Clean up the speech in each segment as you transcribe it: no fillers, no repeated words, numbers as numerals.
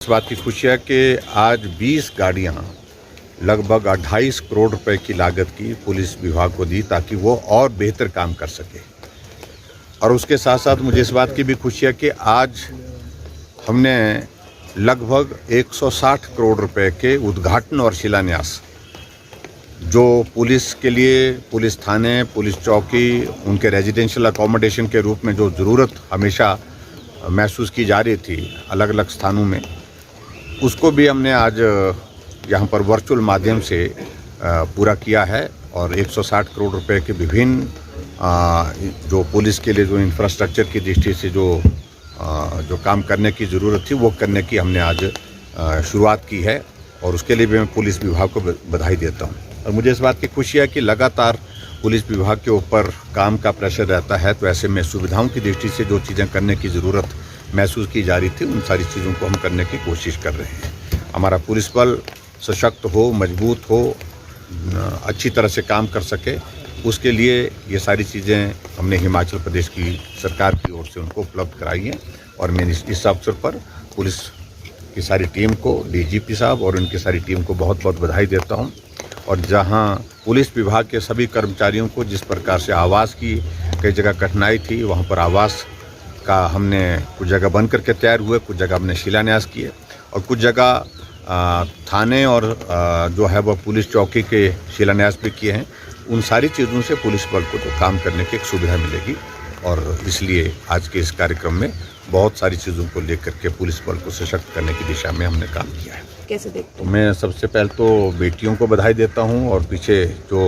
इस बात की खुशी है कि आज 20 गाड़ियां लगभग 28 करोड़ रुपए की लागत की पुलिस विभाग को दी ताकि वो और बेहतर काम कर सके। और उसके साथ साथ मुझे इस बात की भी खुशी है कि आज हमने लगभग 160 करोड़ रुपए के उद्घाटन और शिलान्यास जो पुलिस के लिए, पुलिस थाने, पुलिस चौकी, उनके रेजिडेंशियल अकोमोडेशन के रूप में जो ज़रूरत हमेशा महसूस की जा रही थी अलग अलग स्थानों में, उसको भी हमने आज यहाँ पर वर्चुअल माध्यम से पूरा किया है। और 160 करोड़ रुपए के विभिन्न जो पुलिस के लिए जो इंफ्रास्ट्रक्चर की दृष्टि से जो काम करने की ज़रूरत थी वो करने की हमने आज शुरुआत की है। और उसके लिए भी मैं पुलिस विभाग को बधाई देता हूँ। और मुझे इस बात की खुशी है कि लगातार पुलिस विभाग के ऊपर काम का प्रेशर रहता है, तो ऐसे में सुविधाओं की दृष्टि से जो चीज़ें करने की ज़रूरत महसूस की जा रही थी उन सारी चीज़ों को हम करने की कोशिश कर रहे हैं। हमारा पुलिस बल सशक्त हो, मजबूत हो, अच्छी तरह से काम कर सके, उसके लिए ये सारी चीज़ें हमने हिमाचल प्रदेश की सरकार की ओर से उनको उपलब्ध कराई हैं। और मैं इस अवसर पर पुलिस की सारी टीम को, डीजीपी साहब और उनकी सारी टीम को बहुत बहुत बधाई देता हूँ। और जहाँ पुलिस विभाग के सभी कर्मचारियों को जिस प्रकार से आवास की कई जगह कठिनाई थी, वहाँ पर आवास का हमने कुछ जगह बन करके तैयार हुए, कुछ जगह हमने शिलान्यास किए और कुछ जगह थाने और जो है वह पुलिस चौकी के शिलान्यास भी किए हैं। उन सारी चीज़ों से पुलिस बल को तो काम करने की एक सुविधा मिलेगी। और इसलिए आज के इस कार्यक्रम में बहुत सारी चीज़ों को लेकर के पुलिस बल को सशक्त करने की दिशा में हमने काम किया है। कैसे देखते हैं? मैं सबसे पहले तो बेटियों को बधाई देता हूं। और पीछे जो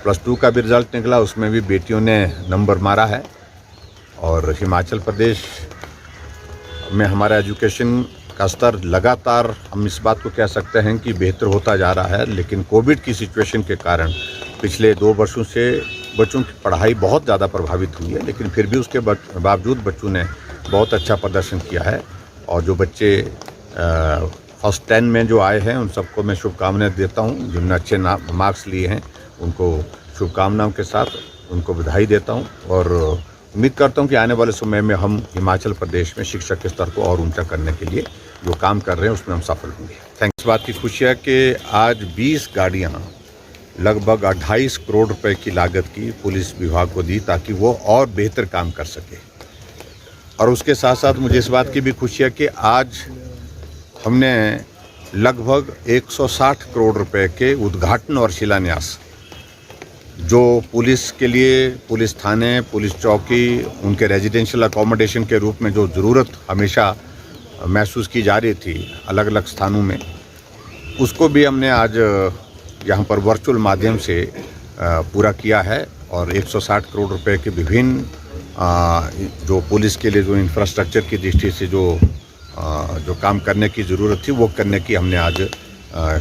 +2 का भी रिज़ल्ट निकला उसमें भी बेटियों ने नंबर मारा है। और हिमाचल प्रदेश में हमारा एजुकेशन का स्तर लगातार, हम इस बात को कह सकते हैं कि बेहतर होता जा रहा है। लेकिन कोविड की सिचुएशन के कारण पिछले 2 वर्षों से बच्चों की पढ़ाई बहुत ज़्यादा प्रभावित हुई है, लेकिन फिर भी उसके बावजूद बच्चों ने बहुत अच्छा प्रदर्शन किया है। और जो बच्चे फर्स्ट 10 में जो आए हैं उन सबको मैं शुभकामनाएं देता हूं। जिनने अच्छे मार्क्स लिए हैं उनको शुभकामनाओं के साथ उनको बधाई देता हूं। और उम्मीद करता हूं कि आने वाले समय में हम हिमाचल प्रदेश में शिक्षा के स्तर को और ऊंचा करने के लिए जो काम कर रहे हैं उसमें हम सफल होंगे। थैंक्स। इस बात की खुशी है कि आज 20 गाड़ियाँ लगभग 28 करोड़ रुपए की लागत की पुलिस विभाग को दी ताकि वो और बेहतर काम कर सके। और उसके साथ साथ मुझे इस बात की भी खुशी है कि आज हमने लगभग 160 करोड़ रुपए के उद्घाटन और शिलान्यास जो पुलिस के लिए, पुलिस थाने, पुलिस चौकी, उनके रेजिडेंशियल अकोमोडेशन के रूप में जो ज़रूरत हमेशा महसूस की जा रही थी अलग अलग स्थानों में, उसको भी हमने आज यहाँ पर वर्चुअल माध्यम से पूरा किया है। और 160 करोड़ रुपए के विभिन्न जो पुलिस के लिए जो इंफ्रास्ट्रक्चर की दृष्टि से जो काम करने की ज़रूरत थी वो करने की हमने आज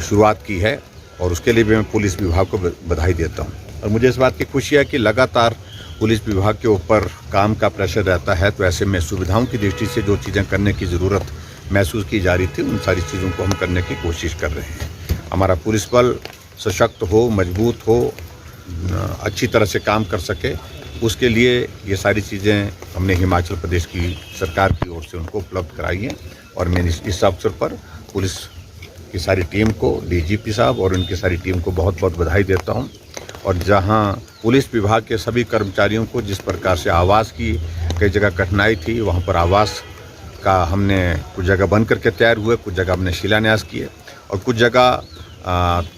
शुरुआत की है। और उसके लिए भी मैं पुलिस विभाग को बधाई देता हूँ। और मुझे इस बात की खुशी है कि लगातार पुलिस विभाग के ऊपर काम का प्रेशर रहता है, तो ऐसे में सुविधाओं की दृष्टि से जो चीज़ें करने की ज़रूरत महसूस की जा रही थी उन सारी चीज़ों को हम करने की कोशिश कर रहे हैं। हमारा पुलिस बल सशक्त हो, मजबूत हो, अच्छी तरह से काम कर सके, उसके लिए ये सारी चीज़ें हमने हिमाचल प्रदेश की सरकार की ओर से उनको उपलब्ध कराई हैं। और मैं इस अवसर पर पुलिस की सारी टीम को, डीजीपी साहब और उनकी सारी टीम को बहुत बहुत बधाई देता हूं। और जहां पुलिस विभाग के सभी कर्मचारियों को जिस प्रकार से आवास की कई जगह कठिनाई थी, वहां पर आवास का हमने कुछ जगह बन करके तैयार हुए, कुछ जगह हमने शिलान्यास किए और कुछ जगह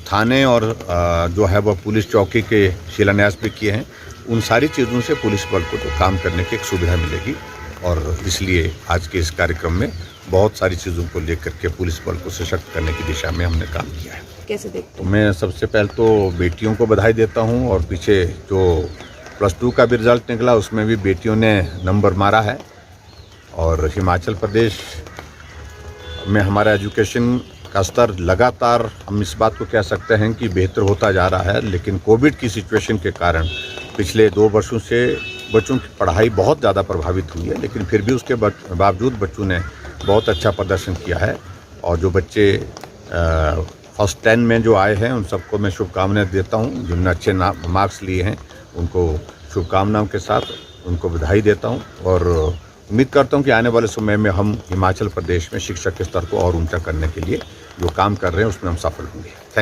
थाने और जो है वह पुलिस चौकी के शिलान्यास भी किए हैं। उन सारी चीज़ों से पुलिस बल को तो काम करने की एक सुविधा मिलेगी। और इसलिए आज के इस कार्यक्रम में बहुत सारी चीज़ों को लेकर के पुलिस बल को सशक्त करने की दिशा में हमने काम किया है। कैसे देखते हैं? मैं सबसे पहले तो बेटियों को बधाई देता हूं। और पीछे जो +2 का भी रिज़ल्ट निकला उसमें भी बेटियों ने नंबर मारा है। और हिमाचल प्रदेश में हमारा एजुकेशन का स्तर लगातार, हम इस बात को कह सकते हैं कि बेहतर होता जा रहा है। लेकिन कोविड की सिचुएशन के कारण पिछले 2 वर्षों से बच्चों की पढ़ाई बहुत ज़्यादा प्रभावित हुई है, लेकिन फिर भी उसके बावजूद बच्चों ने बहुत अच्छा प्रदर्शन किया है। और जो बच्चे फर्स्ट 10 में जो आए हैं उन सबको मैं शुभकामनाएं देता हूं। जिनने अच्छे मार्क्स लिए हैं उनको शुभकामनाओं के साथ उनको बधाई देता हूं। और उम्मीद करता हूं कि आने वाले समय में हम हिमाचल प्रदेश में शिक्षा के स्तर को और ऊंचा करने के लिए जो काम कर रहे हैं उसमें हम सफल होंगे। थैंक